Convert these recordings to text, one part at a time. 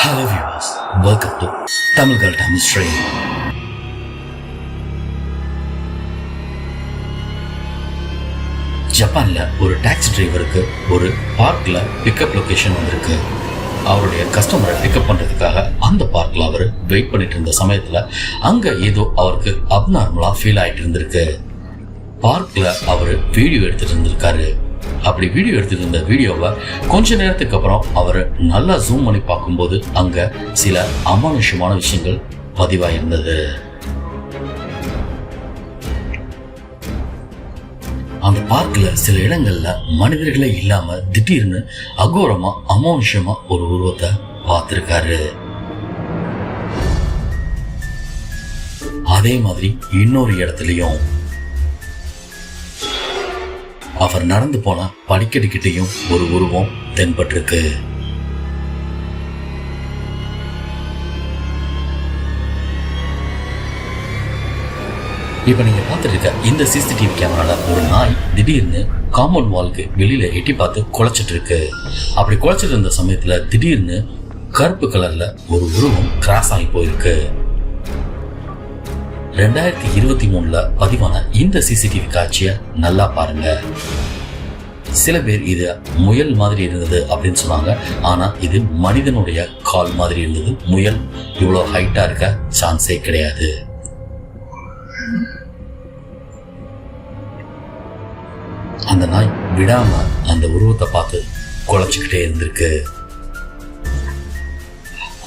Hello viewers, welcome to Tamil Girl Time Stream. ஜப்பான்ல ஒரு taxi டிரைவருக்கு ஒரு பார்க்ல பிக்கப் லொகேஷன் வந்திருக்கு. அவருடைய கஸ்டமரை பிக்கப் பண்றதுக்காக அந்த பார்க்ல அவர் வெயிட் பண்ணிட்டு இருந்த சமயத்துல அங்க ஏதோ அவருக்கு அப்நார்மலா ஃபீல் ஆயிட்டு இருந்திருக்கு. பார்க்ல அவர் வீடியோ எடுத்துட்டு இருந்திருக்காரு. அப்படி வீடியோ எடுத்துட்டு இருந்த வீடியோவை கொஞ்ச நேரத்துக்கு அப்புறம் அவர் நல்லா ஜூம் பண்ணி பார்க்கும்போது அங்க சில அமானுஷ்யமான விஷயங்கள் பதிவாயிருந்தது. அந்த பார்க்ல சில இடங்கள்ல மனிதர்களே இல்லாம திடீர்னு அகோரமா அமானுஷ்யமா ஒரு உருவத்தை பார்த்திருக்காரு. அதே மாதிரி இன்னொரு இடத்துலயும் அவர் நடந்து போன படிக்கட்டுக்கிட்டையும் ஒரு உருவம் தென்பட்டிருக்கு. இப்ப நீங்க பார்த்துட்டு இருக்க இந்த சிசிடிவி கேமரால ஒரு நாய் திடீர்னு காம்பவுண்ட் வால்க்கு வெளியில எட்டி பார்த்து குலைச்சிட்டு இருக்கு. அப்படி குலைச்சிட்டு இருந்த சமயத்துல திடீர்னு கருப்பு கலர்ல ஒரு உருவம் கிராஸ் ஆகி போயிருக்கு. 2023 பதிவான இந்த சிசிடிவி காட்சியை நல்லா பாருங்க. சில பேர் இது முயல் மாதிரி இருந்தது அப்படின்னு சொன்னாங்க. ஆனா இது மனிதனுடைய கால் மாதிரி இருந்தது. முயல் இவ்வளவு ஹைட்டா இருக்க சான்ஸே கிடையாது. அந்த நாய் விடாம அந்த உருவத்தை பார்த்து குலைச்சுக்கிட்டே இருந்திருக்கு.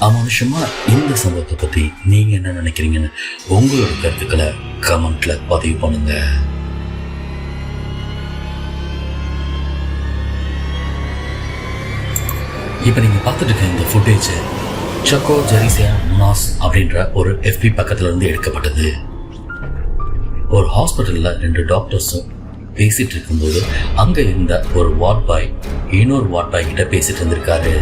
அமானுஷமா இந்த சம்பவத்தை பத்தி நீங்க என்ன நினைக்கிறீங்கன்னு உங்களோட கருத்துக்களை கமெண்ட்ல பதிவு பண்ணுங்க. இப்ப நீங்க பார்த்துட்டு இருக்க இந்த ஃபுட்டேஜ் சக்கோ ஜெரிசியா முனாஸ் அப்படின்ற ஒரு FB பக்கத்துல இருந்து எடுக்கப்பட்டது. ஒரு ஹாஸ்பிட்டல்ல 2 டாக்டர்ஸும் பேசிட்டு இருக்கும்போது அங்க இருந்த ஒரு வார்ட் பாய் இன்னொரு வார்ட் பாய் கிட்ட பேசிட்டு இருந்திருக்காரு.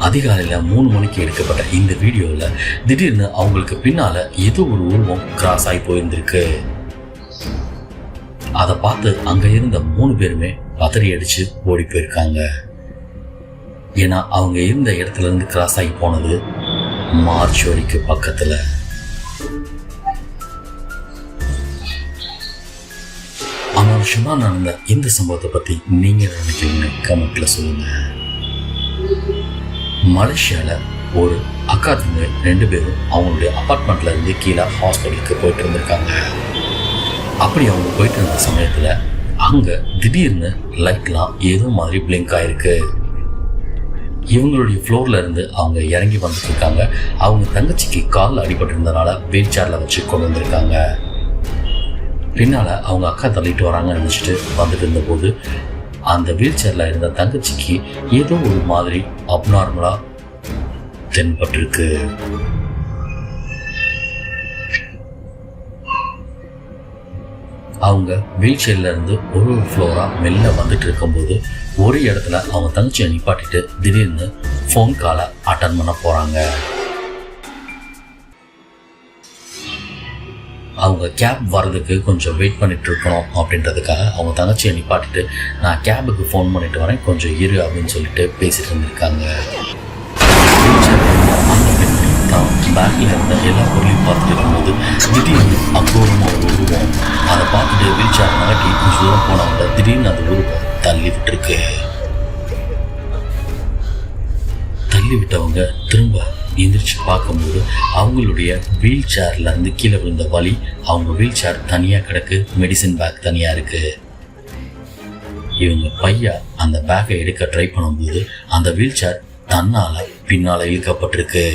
அதிகாலையில 3 மணிக்கு எடுக்கப்பட்ட இந்த வீடியோல திடீர்னு அவங்களுக்கு பின்னால ஏதோ ஒரு உருவம் கிராஸ் ஆகி போயிருந்திருக்கு. அதை பார்த்து அங்க இருந்த 3 பேருமே பதறி அடிச்சு ஓடி போயிருக்காங்க. ஏன்னா அவங்க இருந்த இடத்துல இருந்து கிராஸ் ஆகி போனது மார்ச்சுவரிக்கு பக்கத்துல. அமானுஷமா நடந்த இந்த சம்பவத்தை பத்தி நீங்க நினைக்கிறீங்கன்னு கமெண்ட்ல சொல்லுங்க. மலேசியால ஒரு அக்கா தங்க 2 பேரும் அவங்களுடைய அபார்ட்மெண்ட்ல இருந்து கீழே ஹாஸ்பிட்டலுக்கு போயிட்டு இருந்திருக்காங்க. அப்படி அவங்க போயிட்டு இருந்த சமயத்துல அங்க திடீர்னு லைட்லாம் ஏதோ மாதிரி பிளிங்க் ஆயிருக்கு. இவங்களுடைய ஃப்ளோர்ல இருந்து அவங்க இறங்கி வந்துட்டு இருக்காங்க. அவங்க தங்கச்சிக்கு கால் அடிபட்டு இருந்தனால வீல் சேர்ல வச்சு கொண்டு வந்திருக்காங்க. பின்னால அவங்க அக்கா தள்ளிட்டு வராங்கன்னு நினைச்சிட்டு வந்துட்டு இருந்த போது அந்த வீல் சேர்ல இருந்த தங்கச்சிக்கு ஏதோ ஒரு மாதிரி அப்நார்மலா தென்பட்டிருக்கு. அவங்க வீல் சேர்ல இருந்து ஒரு ஃப்ளோரா மெல்ல வந்துட்டு இருக்கும்போது ஒரு இடத்துல அவங்க தங்கச்சியை நிப்பாட்டிட்டு திடீர்னு ஃபோன் காலை அட்டன் பண்ண போறாங்க. அவங்க கேப் வர்றதுக்கு கொஞ்சம் வெயிட் பண்ணிட்டு இருக்கணும் அப்படின்றதுக்காக அவங்க தங்கச்சியை நிப்பாட்டிட்டு நான் கேபுக்கு ஃபோன் பண்ணிட்டு வரேன், கொஞ்சம் இரு அப்படின்னு சொல்லிட்டு பேசிட்டு இருந்திருக்காங்க. தான் பேக்ல இருந்த எல்லா பொருளையும் பார்த்துட்டு இருக்கும்போது திடீர்னு அங்கோரமாக ஒரு உருவம் அதை பார்த்துட்டு வீல் சேர் நகட்டி கொஞ்சம் தூரம் போனவங்க திடீர்னு அந்த உருவம் தள்ளி விட்டுருக்கு. தள்ளி விட்டவங்க திரும்ப எந்திரிச்சு பார்க்கும்போது அவங்களுடைய வீல் சேர்ல இருந்து கீழே விழுந்த வலி, அவங்க வீல் சேர் தனியா கிடக்கு, மெடிசின் பேக் தனியா இருக்கு. இவங்க பையா அந்த பேக்கை எடுக்க ட்ரை பண்ணும்போது அந்த வீல் சேர் தன்னால பின்னால இழுக்கப்பட்டிருக்கு.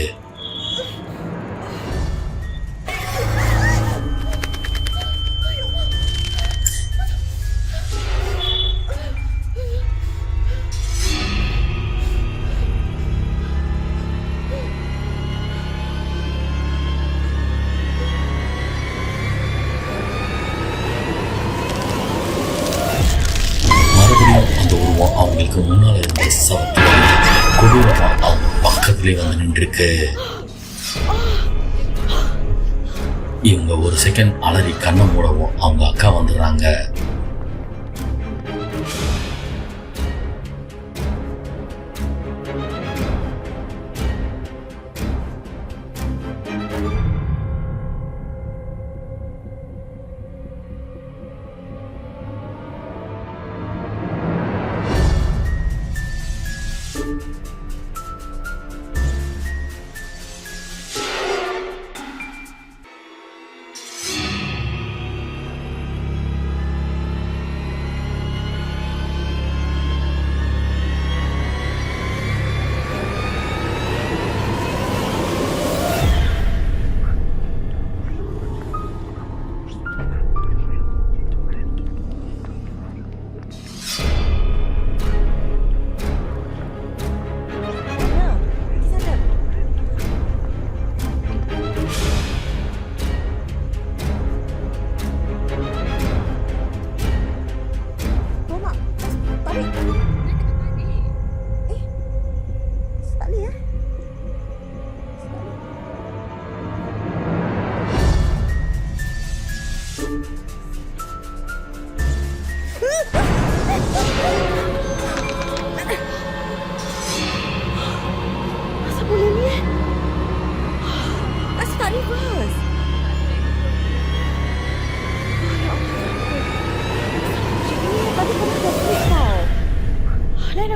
அவங்களுக்கு முன்னால இருந்த சவத்துல கொடூரமா அவங்க பக்கத்திலே வந்து நின்றுருக்கு. இவங்க ஒரு செகண்ட் அலறி கண்ணை மூடவும் அவங்க அக்கா வந்துடுறாங்க.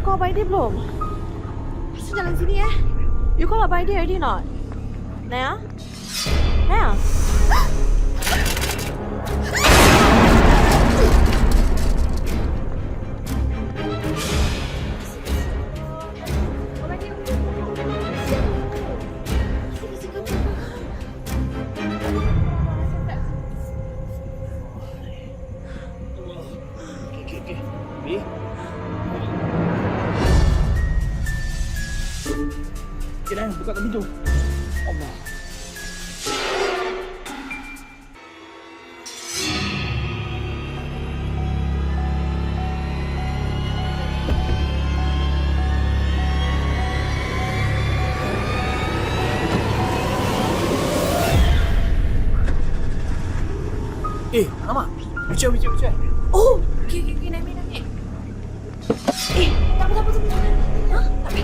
call abang dia belum? Asal jalan sini You call abang dia already not? Naya? Naya? Okey dah, buka kat pintu. Allah. Alamak. Bicara. Oh, okay, naik. Tak apa. Ha? Tak apa.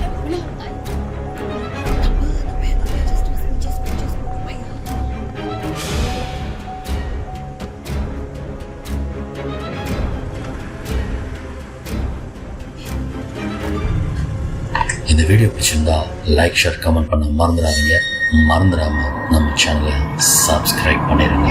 Just wait. இந்த video பிடிச்சிருந்தா like share comment பண்ண மறந்துடாதீங்க. மறந்துடாம நம்ம சேனலை subscribe பண்ணிடுங்க.